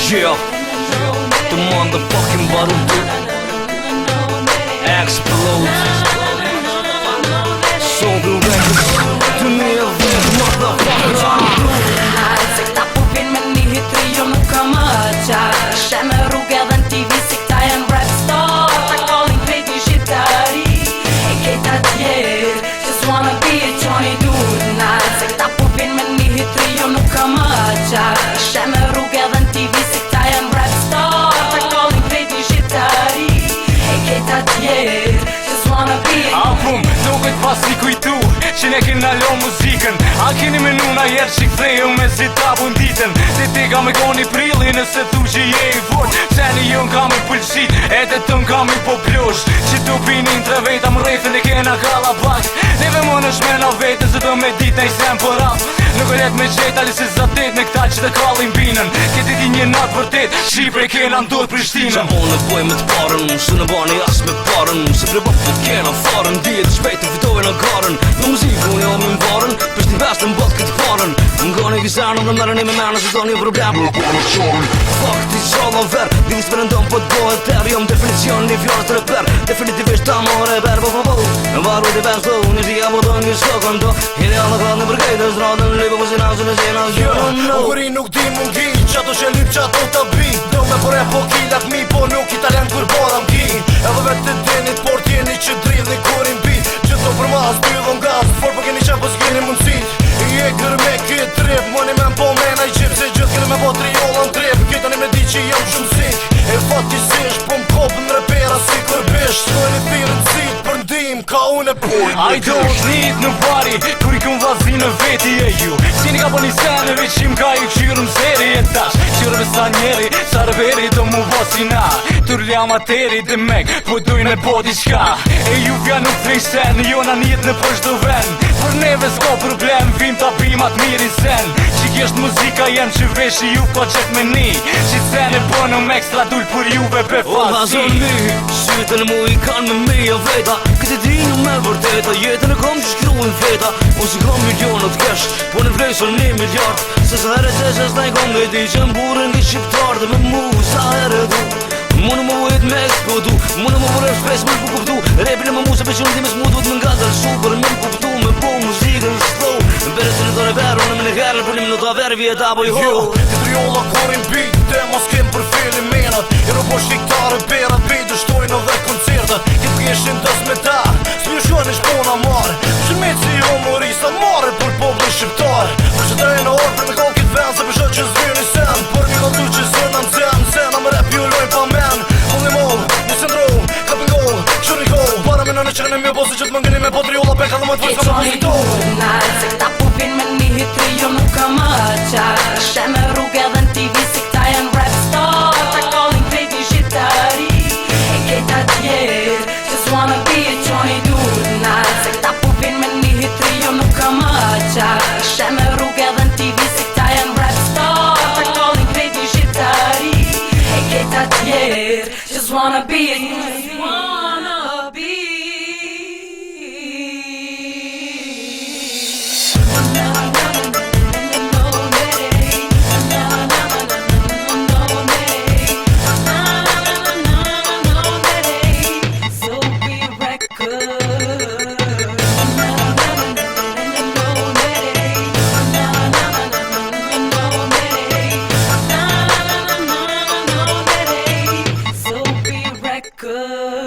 Yeah, the motherfucking bottle explode. So the records to me of these motherfuckers. Se këta po vin me një hitri jo nuk ka më qarë. She me rrugë edhe në TV si këta jen rap star. Ta kallin krejt një shqiptari e kejta tjerë just wanna be a Johnny Dude. Se këta po vin me një hitri jo nuk ka më qarë. She me rrugë edhe në TV si këta jen rap star. Ta kallin krejt një shqiptari e kejta tjerë just wanna be a Apum, duket pas një kujtu që ne kena lo muzikën. A keni menu na jerë që këtheju me si tabun ditën. Se ti ka me koni prilli nëse thu që je i fort. Se një jën ka me pëlqit, edhe tën ka me po plosh. Që tu pinin tre veta më rejfën e kena kalla bak. Neve më në shmena vete se do me dit në i sem për rap. Nuk e let me gjeta li si zatet në këta që të kallin binën. Këti ti një natë vërtet, Shqipre kena ndodh Prishtinën. Qa unë e boj me të parën, së në bani as me parën. Se preba po kena farën, dijet shpejt të fitoj në garën. Në muzikë unë jo me më varën, pështë një vest në mbot këtë parën. Më gani visarën dhe mërën i me menë se do një problem. Fuck ti qalla ver, dini së përëndon po të bohet ter. Jom definicion një fjallë të reper, definitivisht ta more ber po. Në varu t'i best do, një shia po do një shkokën do. Ideal në kratë në përkejt e zradën, lipo më si nasë në qena O kuri nuk di mungi, qato që lyp qato të bi. Do me pore po kilak mi, po nuk italian kur bara m'ki. Edhe vetë të denit, por t'jeni që dridh një kurin bit. Gjitho për mas, dy dhon gaz, for po keni qep, po s'keni mundësit. I e gër me këtë trip, moni me m'po mena i qip. Se gjithë kene me po triolla në trip, këtë një me di që jam shumë sik. E fatisisht, po m'kopë në repera si kur bish. Shkoj një thirën cit, për ndim, ka unë e pojnë. I don't need nobody, kur i këm vazi në veti e ju. Si një ka po një sene, veç im ka ju qyrë më zeri e tash. Qyrë me sa njeri, sa rëveri do mu vosi na. Turlja materi dhe mek, po dojnë e po diqka. E ju vja nuk trej sen, jona njët në për shdo ven. Për neve s'ko problem, vim ta pimat miri sen. Që kjesht muzika jem që veshi ju ko qet me ni. Që sen e po në ekstra dull për juve pe O fasi. vazon mi, sytën mu i kanë me mi o veta. Këtë dinu me vërteta, jetën e kom që shkruin feta. Unë si kom milionët kesh, po në vlejson 1 miliard. Se sa herë se që s'naj kom gëti që më burën një shqiptar. Dhe me mu sa herë du, mu në mu e të me eksplodu. Mu në mu për e shpes më në kuptu. Repin e më mu se për që në times mu duhet më nga të super. Me më kuptu me po muzikën slow. Në bere se në të reveru, në më në herë për një minuta verë vjeta po i ho. Të triolla korin bit, te mos kem për fili menat. I robo shtiktare berat, bejtë shtojnë edhe koncertat. Këtë kjeshin dës me ta, s'mjë shkën i shpona marë. Shërmit si humorista marë për poblën shqiptarë. Për që të rejnë orë për me konë kitë vend, se për shë që zvynë i sen. Për një këtu që zënë në zem, sena më rap ju lojnë pa men. Fulli moll, një syndrom, cupping goal, shooting goal. Para me në qërën e mjë posë që të më ngëni me po triolla peka dhe më të vërës ka më muziktoll. Se këta po vin me një hitri jo nuk ka më qarë. She me rrugë edhe në TV si këta jen rap star. Ta kallin krejt një shqiptari e kejta tjerë just wanna be a Johnny Dude. Se këta po vin me një hitri jo nuk ka më qarë. She me rrugë edhe në TV si këta jen rap star. Ta kallin krejt një shqiptari e kejta tjerë just wanna be a good.